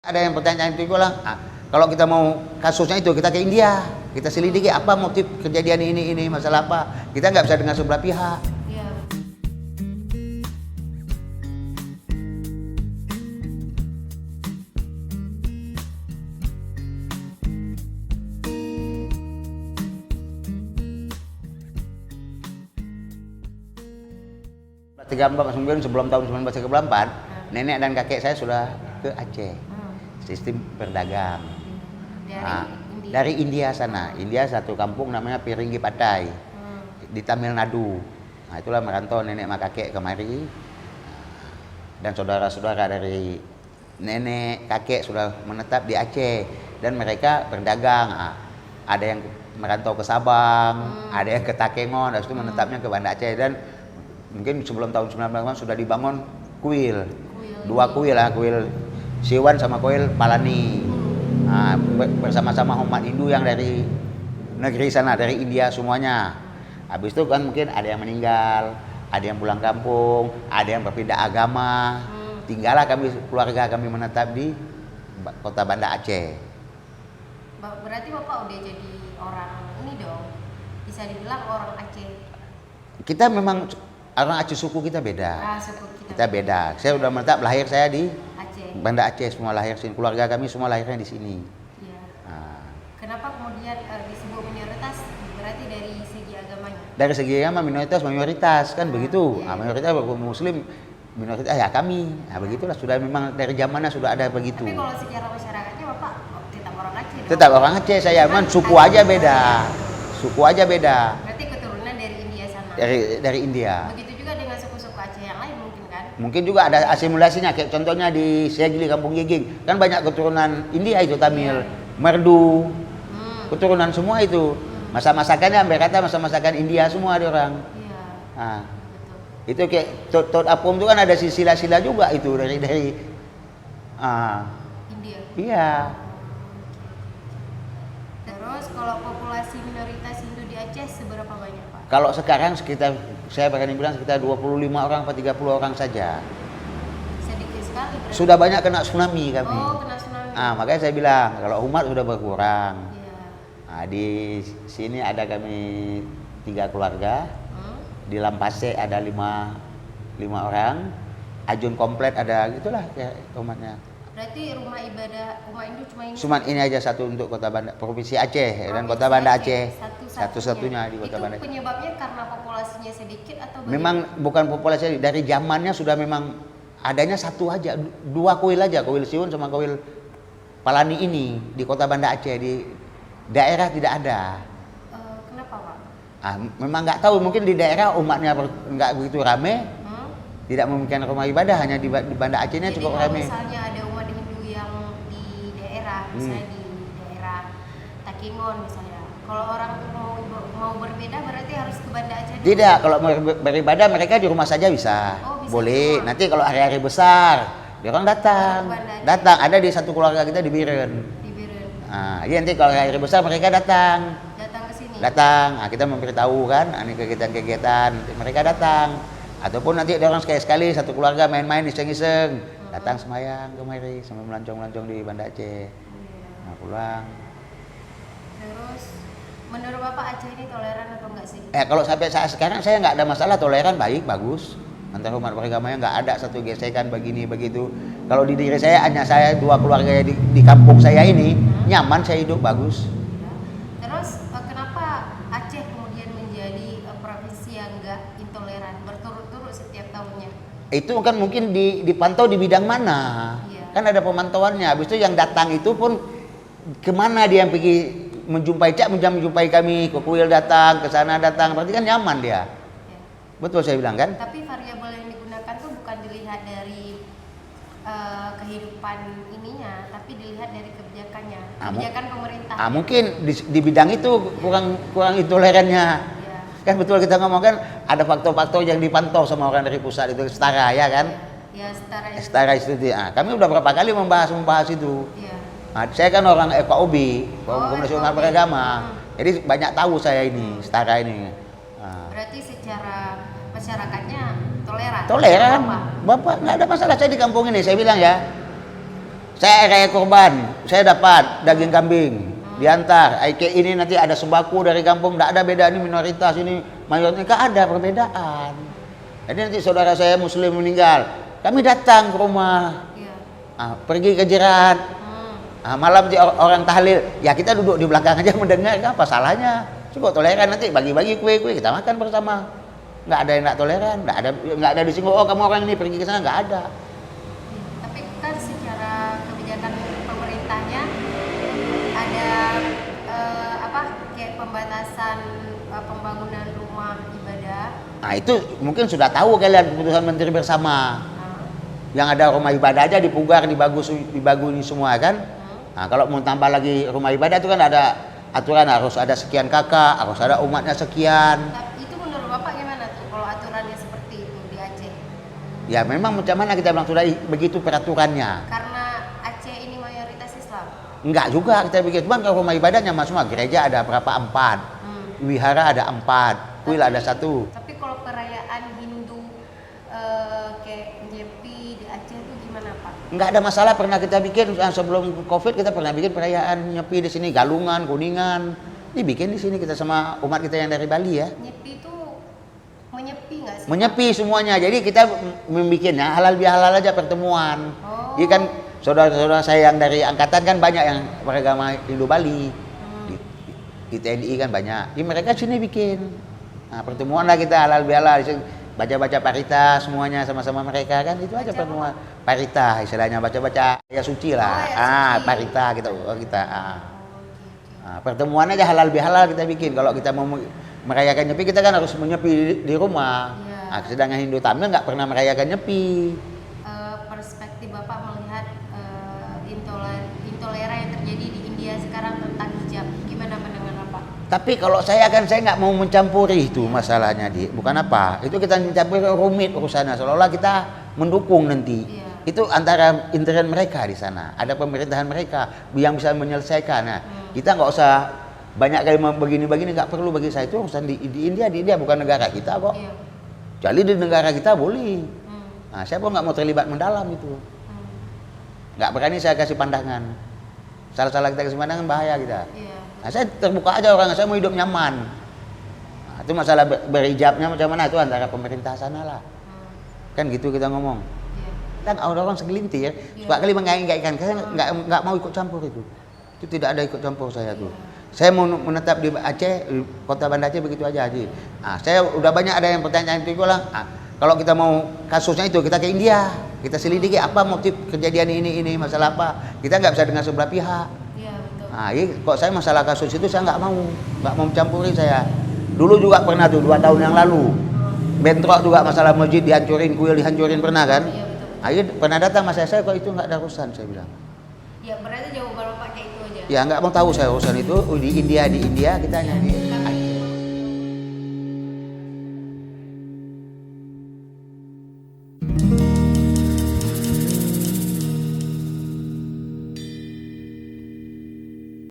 Ada yang pertanyaan itu lah, kalau kita mau kasusnya itu kita ke India, kita selidiki apa motif kejadian ini masalah apa, kita nggak bisa dengan sebelah pihak. Iya. Sebelum tahun 1934, nenek dan kakek saya sudah ke Aceh, sistem berdagang. Dari India sana, India satu kampung namanya Piringgi Patai, di Tamil Nadu. Nah itulah merantau nenek sama kakek kemari, dan saudara-saudara dari nenek kakek sudah menetap di Aceh, dan mereka berdagang. Ada yang merantau ke Sabang, ada yang ke Takengon, habis itu menetapnya ke Banda Aceh. Dan mungkin sebelum tahun 1990 sudah dibangun kuil. Dua kuil lah, kuil Siwan sama kuil Palani. Nah, bersama-sama umat Hindu yang dari negeri sana, dari India semuanya. Habis itu kan mungkin ada yang meninggal, ada yang pulang kampung, ada yang berpindah agama. Tinggallah keluarga kami menetap di kota Banda Aceh. Berarti Bapak udah jadi orang ini dong, bisa dibilang orang Aceh. Kita memang orang Aceh, suku kita beda. Suku kita beda. Saya udah menetap, lahir saya di Aceh. Banda Aceh, semua lahir sini. Keluarga kami semua lahirnya di sini. Iya. Kenapa kemudian disebut minoritas? Berarti dari segi agamanya? Dari segi agama mayoritas kan begitu. Iya. Mayoritas Muslim, minoritas ya kami. Nah begitulah, sudah memang dari zamannya sudah ada begitu. Tapi kalau secara masyarakatnya Bapak tetap orang Aceh dong? Tetap orang Aceh saya, cuman suku aja beda. Suku aja beda. Berarti keturunan dari India sana? Dari India. Begitu juga dengan suku-suku Aceh yang lain mungkin kan? Mungkin juga ada asimilasinya, kayak contohnya di Segili, Kampung Giging. Kan banyak keturunan India itu, Tamil, Merdu, keturunan semua itu. Masa-masakannya hampir kata masa-masakan India semua ada orang. Iya. Nah, betul. itu kayak Tot Apung itu kan ada sila-sila juga itu dari India. Iya. Terus kalau populasi minoritas Hindu di Aceh seberapa banyak Pak? Kalau sekarang saya berani bilang sekitar 25 orang atau 30 orang saja. Sedikit sekali berarti. Sudah banyak kena tsunami kami. Oh, kena tsunami. Makanya saya bilang kalau umat sudah berkurang. Iya. Di sini ada kami 3 keluarga. Di Lampase ada 5 orang. Ajun komplet ada, gitulah ya umatnya. Berarti rumah ibadah umat Hindu cuma ini? Cuma ini aja satu untuk kota Banda, Provinsi Aceh dan kota Banda Aceh. Satu-satunya di kota Banda. Itu penyebabnya karena populasinya sedikit atau bagaimana? Memang bukan populasi, dari zamannya sudah memang adanya satu aja, 2 kuil aja, kuil Siun sama kuil Palani ini di kota Banda Aceh, di daerah tidak ada. Kenapa Pak? Memang nggak tahu, mungkin di daerah umatnya nggak begitu rame, tidak memiliki rumah ibadah, hanya di Banda Acehnya cukup rame. Jadi misalnya ada umat Hindu yang di daerah, misalnya di daerah Takengon misalnya, kalau orang mau berbeda berarti harus ke Banda Aceh dulu? Tidak, kalau mau beribadah mereka di rumah saja bisa. Bisa boleh. rumah. Nanti kalau hari-hari besar, dia orang datang. Ada di satu keluarga kita di Biren. Di Biren. Iya, nanti kalau hari besar mereka datang. Datang ke sini. Kita memberitahu kan, ini kegiatan-kegiatan, mereka datang. Ataupun nanti ada orang sekali-sekali satu keluarga main-main iseng-iseng, datang semayang kemari sambil melancong-melancong di Banda Aceh. Nah, pulang. Terus menurut Bapak Aceh ini toleran atau enggak sih? Kalau sampai saat sekarang saya nggak ada masalah, toleran, baik, bagus. Antar umat beragamanya nggak ada satu gesekan begini begitu. Kalau di diri saya, hanya saya 2 keluarga di kampung saya ini nyaman, saya hidup bagus. Terus kenapa Aceh kemudian menjadi provinsi yang enggak intoleran berturut-turut setiap tahunnya? Itu kan mungkin dipantau di bidang mana? Iya. Kan ada pemantauannya. Habis itu yang datang itu pun kemana dia yang pergi menjumpai kami, ke kuil datang, ke sana datang, berarti kan nyaman dia. Ya. Betul saya bilang kan? Tapi variabel yang digunakan tuh bukan dilihat dari kehidupan ininya, tapi dilihat dari kebijakannya, kebijakan pemerintah. Mungkin di bidang itu kurang intolerannya. Ya. Kan betul kita ngomong kan, ada faktor-faktor yang dipantau sama orang dari pusat itu, setara ya kan? Ya, setara itu. Kami udah berapa kali membahas itu. Ya. Saya kan orang FKUB, Komunitas Umat Beragama. Jadi banyak tahu saya ini, setara ini. Berarti secara masyarakatnya toleran? Toleran. Bapak nggak ada masalah, saya di kampung ini, saya bilang ya. Saya raya kurban, saya dapat daging kambing, diantar. Kayak ini nanti ada sembako dari kampung, tidak ada beda, ini minoritas, ini mayoritas, nggak ada perbedaan. Jadi nanti saudara saya muslim meninggal, kami datang ke rumah, pergi ke jiran, malam orang tahlil, ya kita duduk di belakang aja mendengar, apa salahnya? Cukup toleran, nanti bagi-bagi kue-kue, kita makan bersama. Nggak ada yang nggak toleran, nggak ada disinggung, oh kamu orang ini pergi ke sana, nggak ada. Tapi kan secara kebijakan pemerintahnya ada kayak pembatasan pembangunan rumah ibadah. Nah itu mungkin sudah tahu kalian keputusan menteri bersama. Yang ada rumah ibadah aja dipugar, dibaguni semua kan. Nah kalau mau tambah lagi rumah ibadah itu kan ada aturan, harus ada sekian kakak, harus ada umatnya sekian. Tapi itu menurut Bapak gimana tuh kalau aturannya seperti itu di Aceh? Ya memang macam mana kita bilang sudah begitu peraturannya. Karena Aceh ini mayoritas Islam. Enggak juga kita bikin, cuman kalau rumah ibadahnya semua gereja ada berapa? 4, wihara ada 4, kuil ada 1. Tapi kalau perayaan Hindu kayak Nyepi di Aceh itu gimana Pak? Enggak ada masalah, pernah kita bikin sebelum Covid, kita pernah bikin perayaan Nyepi di sini, Galungan, Kuningan. Dibikin di sini kita sama umat kita yang dari Bali ya. Nyepi itu menyepi nggak sih? Menyepi semuanya. Jadi kita membikinnya halal bihalal aja pertemuan. Jadi kan saudara-saudara saya yang dari angkatan kan banyak yang beragama Hindu Bali. Di TNI kan banyak. Jadi mereka sini bikin. Nah, pertemuan lah kita halal bihalal, baca-baca parita semuanya sama-sama mereka kan, itu aja pertemuan. Parita istilahnya, baca-baca ya suci lah. Suci. Parita kita. Nah, pertemuan aja halal bihalal kita bikin. Kalau kita mau merayakan Nyepi, kita kan harus menyepi di rumah. Nah, sedangkan Hindu Tamil nggak pernah merayakan Nyepi. Perspektif Bapak melihat intoleran yang terjadi di India sekarang tentang hijab, gimana pandangan Bapak? Tapi kalau saya nggak mau mencampuri itu masalahnya, bukan apa. Itu kita mencampuri rumit urusannya, seolah-olah kita mendukung nanti. Itu antara intern mereka di sana, ada pemerintahan mereka yang bisa menyelesaikan. Nah, kita nggak usah banyak kali begini-begini, nggak perlu bagi saya. Itu urusan di India bukan negara kita kok. Jadi di negara kita boleh. Nah, saya pun nggak mau terlibat mendalam itu. Nggak berani saya kasih pandangan. Salah-salah kita kasih pandangan bahaya kita. Nah, saya terbuka aja orang, saya mau hidup nyaman. Nah, itu masalah berhijabnya macam mana itu antara pemerintah sana lah. Kan gitu kita ngomong. Kan orang segelintir suka kali mengait-ngaitkan, saya nggak mau ikut campur itu tidak ada ikut campur saya tuh. Saya mau menetap di Aceh, kota Banda Aceh begitu aja. Nah, saya udah banyak ada yang pertanyaan itu lah. Kalau kita mau kasusnya itu kita ke India, kita selidiki apa motif kejadian ini masalah apa. Kita nggak bisa dengan sebelah pihak. Nah, kok saya masalah kasus itu saya nggak mau mencampuri saya. Dulu juga pernah tuh 2 tahun yang lalu, bentrok juga masalah masjid dihancurin, kuil dihancurin pernah kan? Pernah datang mas saya kok itu nggak ada urusan, saya bilang. Ya berarti jawaban Bapak kayak itu aja. Ya nggak mau tahu saya urusan itu di India kita hanya